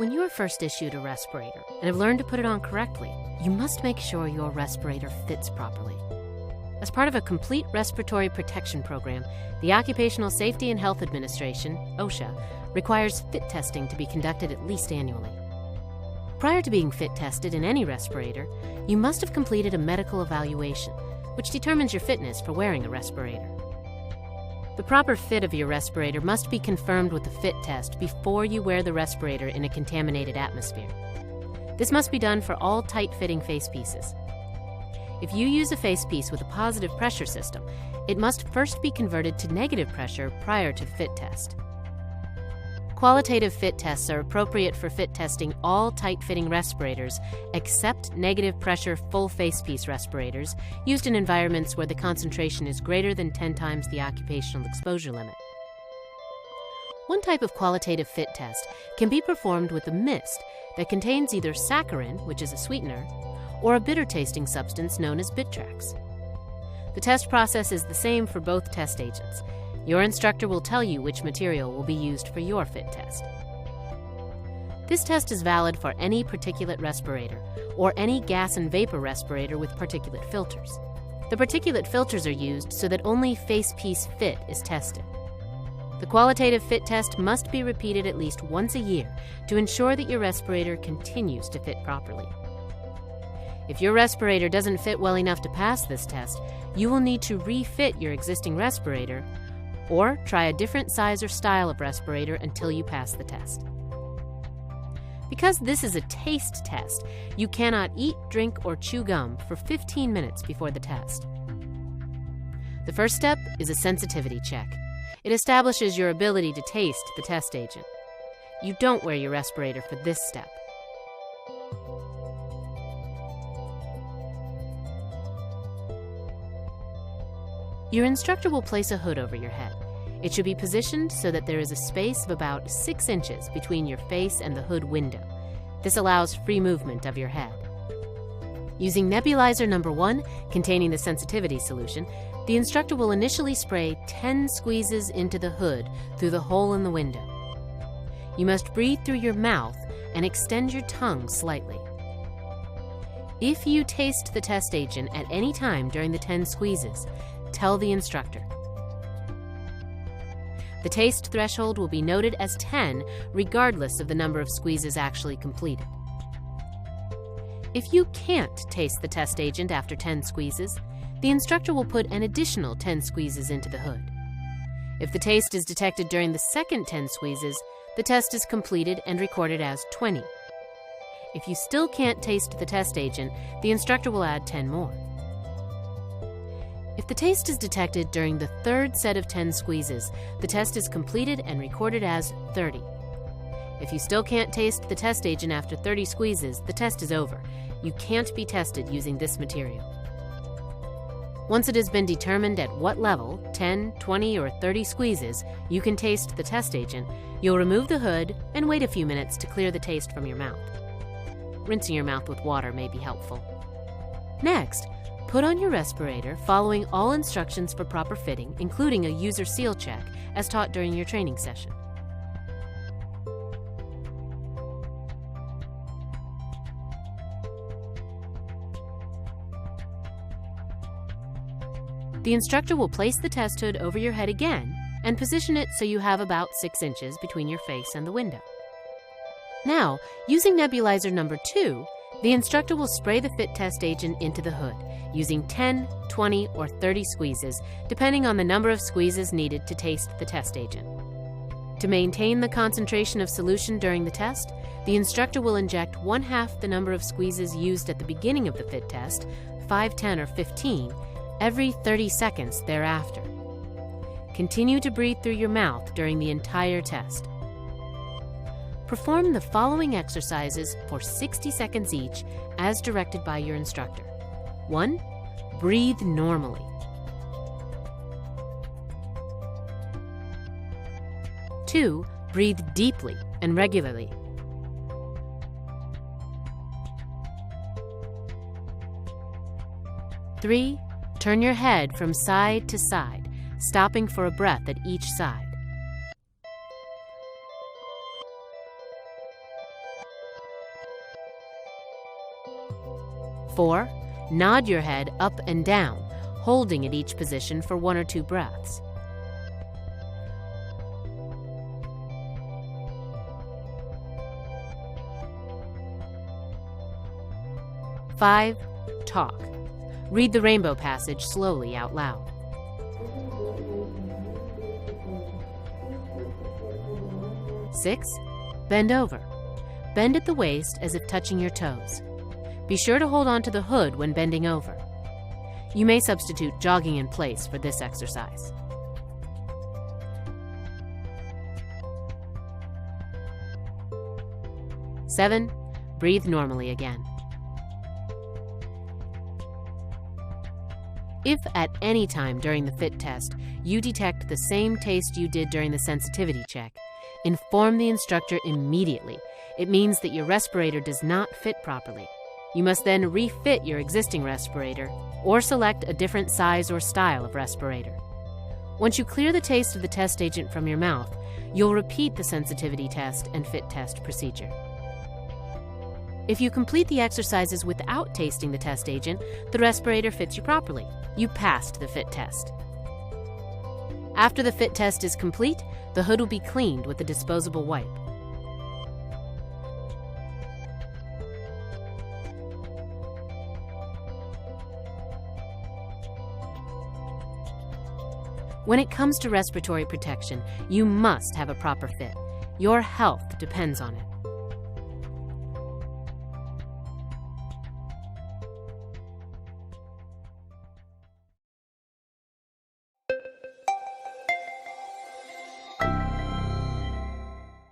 When you are first issued a respirator and have learned to put it on correctly, you must make sure your respirator fits properly. As part of a complete respiratory protection program, the Occupational Safety and Health Administration, OSHA, requires fit testing to be conducted at least annually. Prior to being fit tested in any respirator, you must have completed a medical evaluation, which determines your fitness for wearing a respirator. The proper fit of your respirator must be confirmed with a fit test before you wear the respirator in a contaminated atmosphere. This must be done for all tight-fitting face pieces. If you use a face piece with a positive pressure system, it must first be converted to negative pressure prior to the fit test. Qualitative fit tests are appropriate for fit testing all tight-fitting respirators except negative pressure full face piece respirators used in environments where the concentration is greater than 10 times the occupational exposure limit. One type of qualitative fit test can be performed with a mist that contains either saccharin, which is a sweetener, or a bitter-tasting substance known as Bitrax. The test process is the same for both test agents. Your instructor will tell you which material will be used for your fit test. This test is valid for any particulate respirator or any gas and vapor respirator with particulate filters. The particulate filters are used so that only face piece fit is tested. The qualitative fit test must be repeated at least once a year to ensure that your respirator continues to fit properly. If your respirator doesn't fit well enough to pass this test, you will need to refit your existing respirator or try a different size or style of respirator until you pass the test. Because this is a taste test, you cannot eat, drink, or chew gum for 15 minutes before the test. The first step is a sensitivity check. It establishes your ability to taste the test agent. You don't wear your respirator for this step. Your instructor will place a hood over your head. It should be positioned so that there is a space of about 6 inches between your face and the hood window. This allows free movement of your head. Using nebulizer number 1, containing the sensitivity solution, the instructor will initially spray 10 squeezes into the hood through the hole in the window. You must breathe through your mouth and extend your tongue slightly. If you taste the test agent at any time during the 10 squeezes, tell the instructor. The taste threshold will be noted as 10 regardless of the number of squeezes actually completed. If you can't taste the test agent after 10 squeezes, the instructor will put an additional 10 squeezes into the hood. If the taste is detected during the second 10 squeezes, the test is completed and recorded as 20. If you still can't taste the test agent, the instructor will add 10 more. If the taste is detected during the third set of 10 squeezes, the test is completed and recorded as 30. If you still can't taste the test agent after 30 squeezes, the test is over. You can't be tested using this material. Once it has been determined at what level, 10, 20, or 30 squeezes, you can taste the test agent, you'll remove the hood and wait a few minutes to clear the taste from your mouth. Rinsing your mouth with water may be helpful. Next, put on your respirator following all instructions for proper fitting, including a user seal check, as taught during your training session. The instructor will place the test hood over your head again and position it so you have about 6 inches between your face and the window. Now, using nebulizer number 2, the instructor will spray the fit test agent into the hood, using 10, 20, or 30 squeezes, depending on the number of squeezes needed to taste the test agent. To maintain the concentration of solution during the test, the instructor will inject 1/2 the number of squeezes used at the beginning of the fit test, 5, 10, or 15, every 30 seconds thereafter. Continue to breathe through your mouth during the entire test. Perform the following exercises for 60 seconds each as directed by your instructor. 1. Breathe normally. 2. Breathe deeply and regularly. 3. Turn your head from side to side, stopping for a breath at each side. 4. Nod your head up and down, holding at each position for 1 or 2 breaths. 5. Talk. Read the rainbow passage slowly out loud. 6. Bend over. Bend at the waist as if touching your toes. Be sure to hold on to the hood when bending over. You may substitute jogging in place for this exercise. 7. Breathe normally again. If at any time during the fit test you detect the same taste you did during the sensitivity check, inform the instructor immediately. It means that your respirator does not fit properly. You must then refit your existing respirator or select a different size or style of respirator. Once you clear the taste of the test agent from your mouth, you'll repeat the sensitivity test and fit test procedure. If you complete the exercises without tasting the test agent, the respirator fits you properly. You passed the fit test. After the fit test is complete, the hood will be cleaned with a disposable wipe. When it comes to respiratory protection, you must have a proper fit. Your health depends on it.